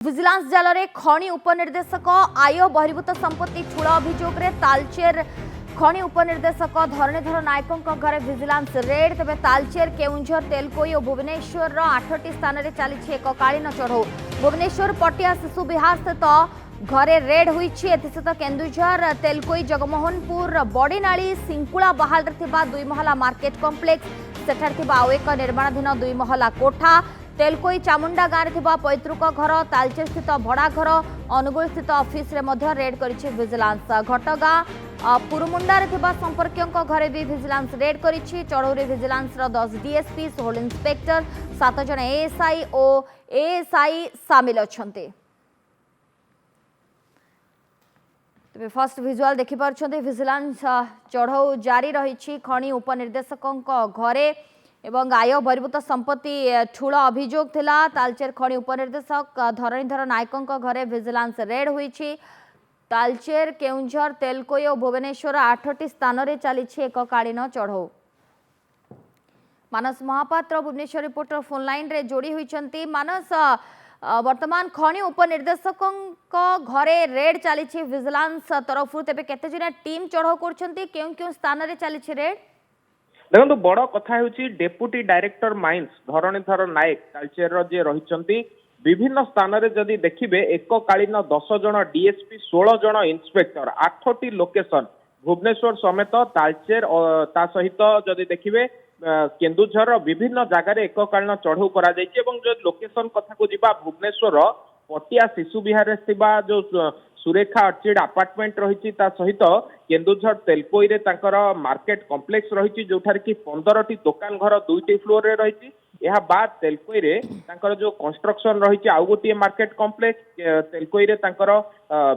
Vigilance जाल में खनि उपनिर्देशक आय बहिर्भूत संपत्ति ठूल अभियोग तालचेर खनि उपनिर्देशक धरणीधर नायकों घर विजिलेंस रेड तेज तालचेर केउंझर तेलकोई और भुवनेश्वर 8टी स्थान में चली एककालीन चढ़ऊ भुवनेश्वर पटिया शिशु विहार स्थित घरे रेड होती एसत केन्दुझर तेलकोई जगमोहनपुर बड़ीनाली सिंकुला बहाल दुई महला मार्केट कम्प्लेक्स सेठार आउ एक निर्माणाधीन दुई महला कोठा तेलकोई चामुंडा गाँव में पैतृक घर तालचेर स्थित भड़ा घर अनुगुल स्थित ऑफिस रे रेड करिछि विजिलेंस घटगाँ पुरमुंडारे संपर्कियों घरे भी विजिलेंस रेड करिछि चढ़ौरी विजिलेंस 10 डीएसपी 16 इंस्पेक्टर 7 जन एएसआई और एएसआई सामिल अछंती। तेज फर्स्ट विजुआल देखिपार विजिलेंस चढ़ऊ जारी रही खनि उपनिर्देशकों घरे एवं आय बहिर्भूत संपत्ति ठूल अभियोग थिला तालचेर खनि उपनिर्देशक धरणीधर नायकों घरे विजिलेंस रेड होईछि तालचेर केउंझर तेलकोई और भुवनेश्वर 8टी स्थान में चली एककालीन चढ़ऊ। Manas Mahapatra Bhubaneswar reporter phone line रे जोड़ी होईछंती। मानस वर्तमान खनि उपनिर्देशकों घरे रेड चली विजिलेंस तरफ तेबे केते जना टीम चढ़ऊ करछंती केउ केउ स्थान रे चली रेड देखो बड़ कथा हूँ डेपुटी डायरेक्टर माइंस धरणीधर नायक तालचेर जे रही विभिन्न स्थान में जदि देखिए एककालीन 10 जन डीएसपी 16 जन इंस्पेक्टर 8टी लोकेशन भुवनेश्वर समेत तालचेर ता सहित जदि देखिए केन्दुझर विभिन्न जगार एककालीन चढ़ऊ करा जो लोकेशन कथा को जीवा भुवनेश्वर पटिया शिशु विहार जो सुरेखा अर्चिड अपार्टमेंट रही सहित केन्दुझर तेलकोई रे तांकर मार्केट कॉम्प्लेक्स रही जो कि 15टी दुकान घर 2टी फ्लोर रे रही यह बाद तेलकोई रे तांकर जो कंस्ट्रक्शन रही आउ गोटे मार्केट कॉम्प्लेक्स तेलकोई रे तांकर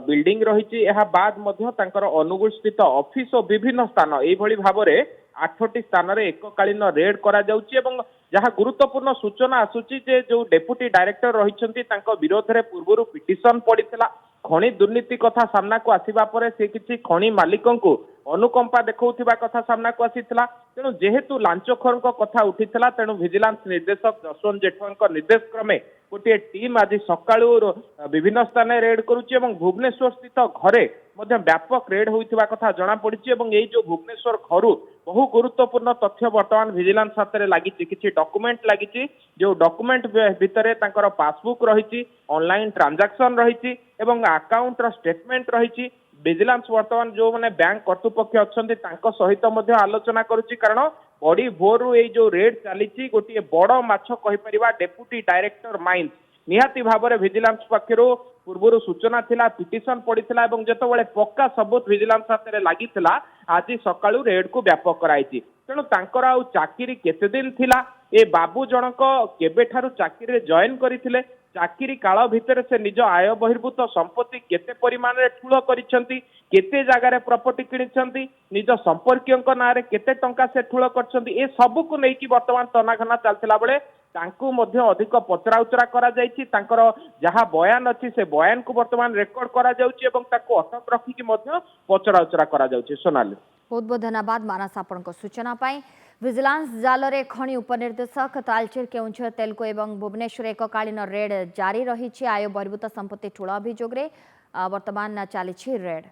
बिल्डिंग रही यह बाद मध्य तांकर अनुगुल स्थित ऑफिस और विभिन्न स्थान एभली भाव में 8टी स्थान में एककालीन रेड करा जाउची एवं जहाँ गुरुत्वपूर्ण सूचना आसुची जे जो डेपुटी डायरेक्टर रही विरोध में पूर्व पिटिशन पड़ता खनि दुर्नीति कथा सामना को आसिबा परे से किछि खनि मालिकों को अनुकंपा देखौथिबा कथा सामना को आसीथिला तेणु जेहेतु लांचखोर कथा उठीथिला तेणु विजिलेंस निर्देशक जसवंत जेठवा निर्देश क्रमे गोटे टीम आज सकाळु विभिन्न स्थान रेड करुछि एवं भुवनेश्वर स्थित घरे मध्य व्यापक रेड होइथिबा कथा जणा पड़िछि एवं एई जो भुवनेश्वर घरु बहु गुरुत्वपूर्ण तथ्य वर्तमान विजिलेंस हाथ में लगी किसी डॉक्यूमेंट लगी जो डॉक्यूमेंट भितर तांकर पासबुक रही ऑनलाइन ट्रांजैक्शन रही अकाउंट स्टेटमेंट रही विजिलेंस वर्तमान जो मैंने बैंक कर्तृपक्ष अच्छा सहित आलोचना करुच्ची कारण बड़ी भोरु ये जो रेड चली गोटे बड़ माछ कहीपर डेपुटी डायरेक्टर माइंस निहाती भाव में विजिलेंस पक्षर पूर्व सूचना थिला पिटिशन पड़ता जितेबाला पक्का सबूत विजिलेंस हाथ में लगी आज सकाळु रेड को व्यापक कराई तेणु तांकर आउ चाकरी केते दिन थिला ए बाबू जनक केबेठारु चाकरी जॉइन करथिले चाकरी काल भितर से निज आय बहिर्भूत संपत्ति केते परिमाण रे ठूल करिसेंती केते जगार प्रॉपर्टी किनिसेंती निज संपर्कियों नारे केते टंका से ठूल करछंती ए सब को नेकी वर्तमान तनाघना चलथिला बेले तांकु मध्य अधिक पचराउचरा करा जायछि तांकर जहाँ बयान अच्छी से बयान को वर्तमान रेकर्ड करा जाउछि एवं ताको अटक रखिकी मध्य पचराउचरा करा जाउछि। सोनाली बहुत बहुत धन्यवाद मानस आपण सूचना पाई। विजिलेंस जाल में खनि उपनिर्देशक तालचेर केउंझर तेलको एवं भुवनेश्वर एककालीन रेड जारी रही आय बहिर्भूत संपत्ति ठूल अभियोग वर्तमान चली रेड।